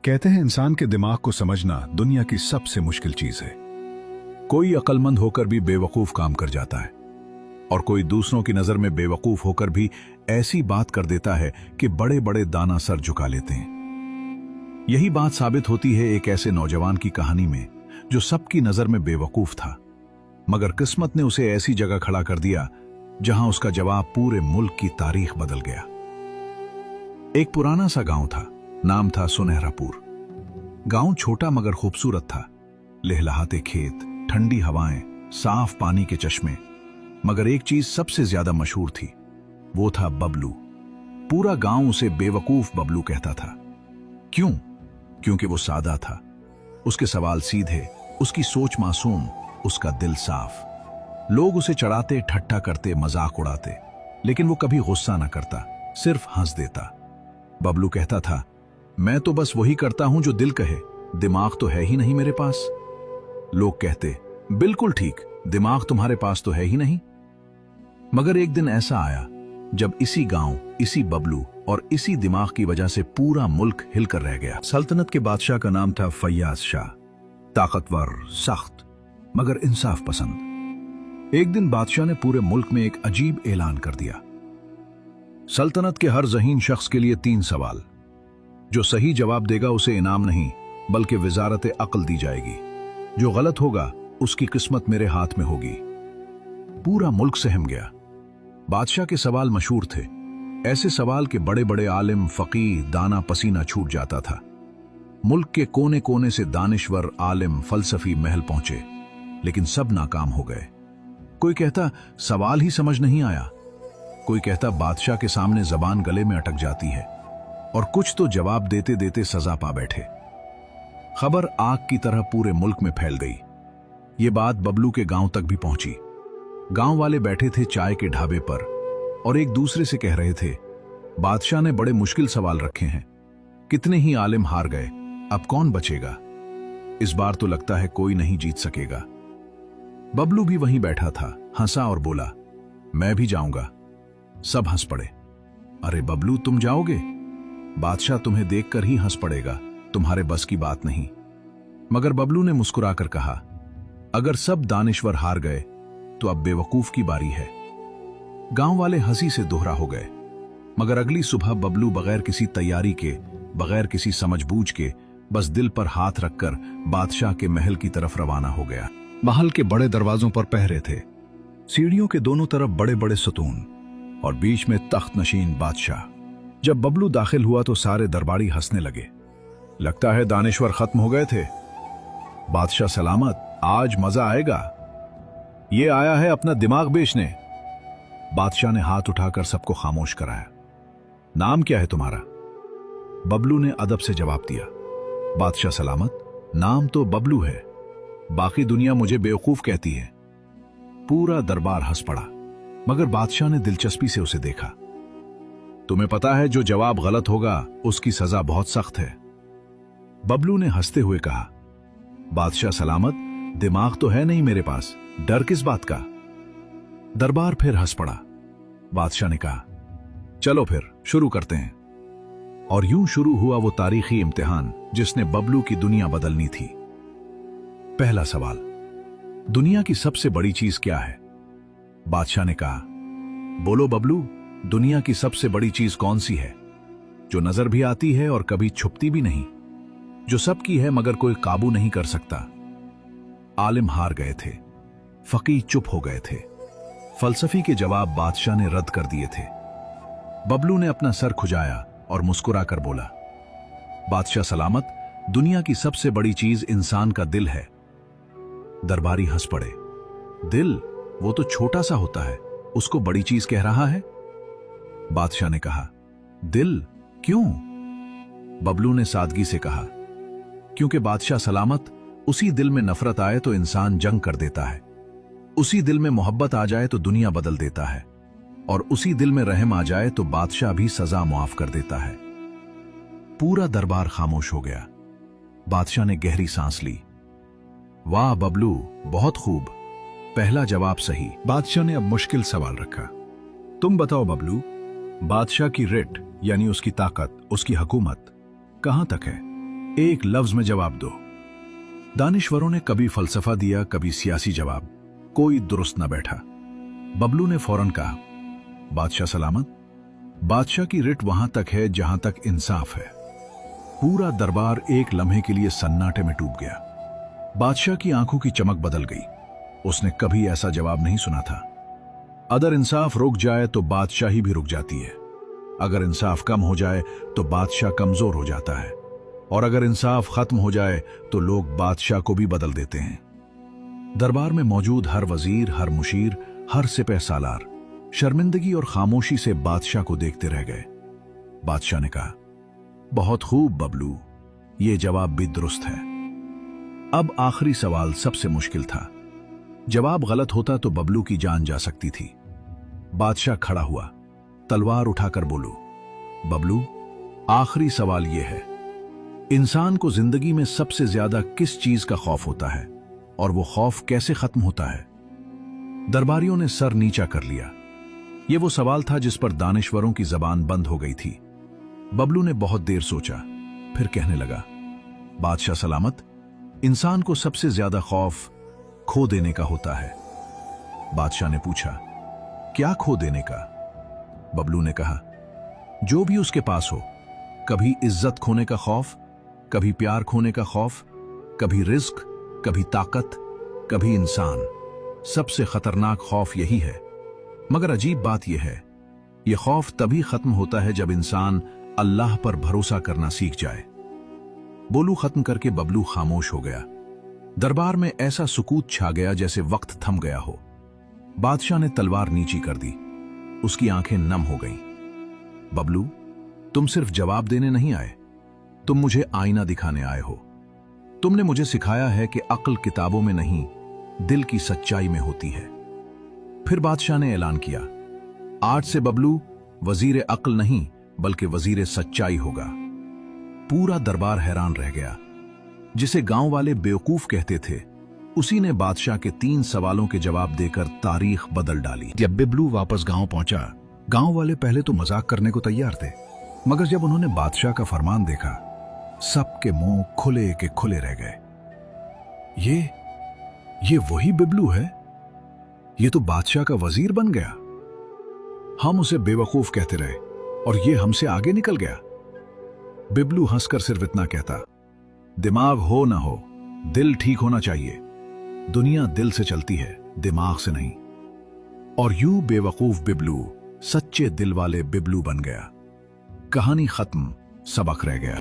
कहते हैं इंसान के दिमाग को समझना दुनिया की सबसे मुश्किल चीज है। कोई अक्लमंद होकर भी बेवकूफ काम कर जाता है और कोई दूसरों की नजर में बेवकूफ होकर भी ऐसी बात कर देता है कि बड़े बड़े दाना सर झुका लेते हैं। यही बात साबित होती है एक ऐसे नौजवान की कहानी में जो सबकी नजर में बेवकूफ था, मगर किस्मत ने उसे ऐसी जगह खड़ा कर दिया जहां उसका जवाब पूरे मुल्क की तारीख बदल गया। एक पुराना सा गांव था, नाम था सुनहरापुर। गांव छोटा मगर खूबसूरत था। लहलहाते खेत, ठंडी हवाएं, साफ पानी के चश्मे, मगर एक चीज सबसे ज्यादा मशहूर थी, वो था बबलू। पूरा गांव उसे बेवकूफ बबलू कहता था। क्यों? क्योंकि वो सादा था, उसके सवाल सीधे, उसकी सोच मासूम, उसका दिल साफ। लोग उसे चढ़ाते, ठट्ठा करते, मजाक उड़ाते, लेकिन वो कभी गुस्सा न करता, सिर्फ हंस देता। बबलू कहता था, मैं तो बस वही करता हूं जो दिल कहे, दिमाग तो है ही नहीं मेरे पास। लोग कहते, बिल्कुल ठीक, दिमाग तुम्हारे पास तो है ही नहीं। मगर एक दिन ऐसा आया जब इसी गांव, इसी बबलू और इसी दिमाग की वजह से पूरा मुल्क हिलकर रह गया। सल्तनत के बादशाह का नाम था फैयाज शाह। ताकतवर, सख्त, मगर इंसाफ पसंद। एक दिन बादशाह ने पूरे मुल्क में एक अजीब ऐलान कर दिया। सल्तनत के हर ज़हीन शख्स के लिए 3 सवाल। जो सही जवाब देगा उसे इनाम नहीं बल्कि विजारत अक्ल दी जाएगी। जो गलत होगा उसकी किस्मत मेरे हाथ में होगी। पूरा मुल्क सहम गया। बादशाह के सवाल मशहूर थे, ऐसे सवाल के बड़े बड़े आलिम, फकीह, दाना पसीना छूट जाता था। मुल्क के कोने कोने से दानिश्वर, आलिम, फलसफी महल पहुंचे, लेकिन सब नाकाम हो गए। कोई कहता सवाल ही समझ नहीं आया, कोई कहता बादशाह के सामने जबान गले में अटक जाती है, और कुछ तो जवाब देते देते सजा पा बैठे। खबर आग की तरह पूरे मुल्क में फैल गई। ये बात बबलू के गांव तक भी पहुंची। गांव वाले बैठे थे चाय के ढाबे पर और एक दूसरे से कह रहे थे, बादशाह ने बड़े मुश्किल सवाल रखे हैं, कितने ही आलिम हार गए, अब कौन बचेगा? इस बार तो लगता है कोई नहीं जीत सकेगा। बबलू भी वहीं बैठा था, हंसा और बोला, मैं भी जाऊंगा। सब हंस पड़े। अरे बबलू, तुम जाओगे? बादशाह तुम्हें देखकर ही हंस पड़ेगा, तुम्हारे बस की बात नहीं। मगर बबलू ने मुस्कुराकर कहा, अगर सब दानिश्वर हार गए तो अब बेवकूफ की बारी है। गांव वाले हंसी से दोहरा हो गए। मगर अगली सुबह बबलू बगैर किसी तैयारी के, बगैर किसी समझबूझ के, बस दिल पर हाथ रखकर बादशाह के महल की तरफ रवाना हो गया। महल के बड़े दरवाजों पर पहरे थे, सीढ़ियों के दोनों तरफ बड़े बड़े सतून और बीच में तख्त नशीन बादशाह। जब बबलू दाखिल हुआ तो सारे दरबारी हंसने लगे। लगता है दानिश्वर खत्म हो गए थे। बादशाह सलामत, आज मजा आएगा। ये आया है अपना दिमाग बेचने। बादशाह ने हाथ उठाकर सबको खामोश कराया। नाम क्या है तुम्हारा? बबलू ने अदब से जवाब दिया। बादशाह सलामत, नाम तो बबलू है, बाकी दुनिया मुझे बेवकूफ कहती है। पूरा दरबार हंस पड़ा, मगर बादशाह ने दिलचस्पी से उसे देखा। तुम्हें पता है जो जवाब गलत होगा उसकी सजा बहुत सख्त है। बबलू ने हंसते हुए कहा, बादशाह सलामत, दिमाग तो है नहीं मेरे पास, डर किस बात का? दरबार फिर हंस पड़ा। बादशाह ने कहा, चलो फिर शुरू करते हैं। और यूं शुरू हुआ वो तारीखी इम्तिहान जिसने बबलू की दुनिया बदलनी थी। पहला सवाल, दुनिया की सबसे बड़ी चीज क्या है? बादशाह ने कहा, बोलो बबलू, दुनिया की सबसे बड़ी चीज कौन सी है? जो नजर भी आती है और कभी छुपती भी नहीं, जो सबकी है मगर कोई काबू नहीं कर सकता। आलिम हार गए थे, फकीह चुप हो गए थे, फलसफी के जवाब बादशाह ने रद्द कर दिए थे। बबलू ने अपना सर खुजाया और मुस्कुराकर बोला, बादशाह सलामत, दुनिया की सबसे बड़ी चीज इंसान का दिल है। दरबारी हंस पड़े। दिल? वो तो छोटा सा होता है, उसको बड़ी चीज कह रहा है? बादशाह ने कहा, दिल? क्यों? बबलू ने सादगी से कहा, क्योंकि बादशाह सलामत, उसी दिल में नफरत आए तो इंसान जंग कर देता है, उसी दिल में मोहब्बत आ जाए तो दुनिया बदल देता है, और उसी दिल में रहम आ जाए तो बादशाह भी सजा मुआफ कर देता है। पूरा दरबार खामोश हो गया। बादशाह ने गहरी सांस ली। वाह बबलू, बहुत खूब, पहला जवाब सही। बादशाह ने अब मुश्किल सवाल रखा, तुम बताओ बबलू, बादशाह की रिट यानी उसकी ताकत, उसकी हुकूमत कहां तक है? एक लफ्ज में जवाब दो। दानिश्वरों ने कभी फलसफा दिया, कभी सियासी जवाब, कोई दुरुस्त न बैठा। बबलू ने फौरन कहा, बादशाह सलामत, बादशाह की रिट वहां तक है जहां तक इंसाफ है। पूरा दरबार एक लम्हे के लिए सन्नाटे में डूब गया। बादशाह की आंखों की चमक बदल गई। उसने कभी ऐसा जवाब नहीं सुना था। अगर इंसाफ रुक जाए तो बादशाही भी रुक जाती है। अगर इंसाफ कम हो जाए तो बादशाह कमजोर हो जाता है, और अगर इंसाफ खत्म हो जाए तो लोग बादशाह को भी बदल देते हैं। दरबार में मौजूद हर वजीर, हर मुशीर, हर सिपह सालार शर्मिंदगी और खामोशी से बादशाह को देखते रह गए। बादशाह ने कहा, बहुत खूब बबलू, ये जवाब भी दुरुस्त है। अब आखिरी सवाल सबसे मुश्किल था। जवाब गलत होता तो बबलू की जान जा सकती थी। बादशाह खड़ा हुआ, तलवार उठाकर बोलो, बबलू, आखिरी सवाल यह है, इंसान को जिंदगी में सबसे ज्यादा किस चीज का खौफ होता है, और वो खौफ कैसे खत्म होता है? दरबारियों ने सर नीचा कर लिया। ये वो सवाल था जिस पर दानिश्वरों की जबान बंद हो गई थी। बबलू ने बहुत देर सोचा, फिर कहने लगा, बादशाह सलामत, इंसान को सबसे ज्यादा खौफ खो देने का होता है। बादशाह ने पूछा, क्या खो देने का? बबलू ने कहा, जो भी उसके पास हो। कभी इज्जत खोने का खौफ, कभी प्यार खोने का खौफ, कभी रिस्क, कभी ताकत, कभी इंसान। सबसे खतरनाक खौफ यही है। मगर अजीब बात यह है, यह खौफ तभी खत्म होता है जब इंसान अल्लाह पर भरोसा करना सीख जाए। बोलू खत्म करके बबलू खामोश हो गया। दरबार में ऐसा सुकूत छा गया जैसे वक्त थम गया हो। बादशाह ने तलवार नीची कर दी। उसकी आंखें नम हो गईं। बबलू, तुम सिर्फ जवाब देने नहीं आए, तुम मुझे आईना दिखाने आए हो। तुमने मुझे सिखाया है कि अक्ल किताबों में नहीं, दिल की सच्चाई में होती है। फिर बादशाह ने ऐलान किया, आज से बबलू वजीर अक्ल नहीं बल्कि वजीर सच्चाई होगा। पूरा दरबार हैरान रह गया। जिसे गांव वाले बेवकूफ कहते थे, उसी ने बादशाह के 3 सवालों के जवाब देकर तारीख बदल डाली। जब बबलू वापस गांव पहुंचा, गांव वाले पहले तो मजाक करने को तैयार थे, मगर जब उन्होंने बादशाह का फरमान देखा, सबके मुंह खुले के खुले रह गए। ये वही बबलू है? ये तो बादशाह का वजीर बन गया। हम उसे बेवकूफ कहते रहे और ये हमसे आगे निकल गया। बबलू हंसकर सिर्फ इतना कहता, दिमाग हो ना हो, दिल ठीक होना चाहिए। दुनिया दिल से चलती है, दिमाग से नहीं। और यूं बेवकूफ बबलू सच्चे दिल वाले बबलू बन गया। कहानी खत्म, सबक रह गया।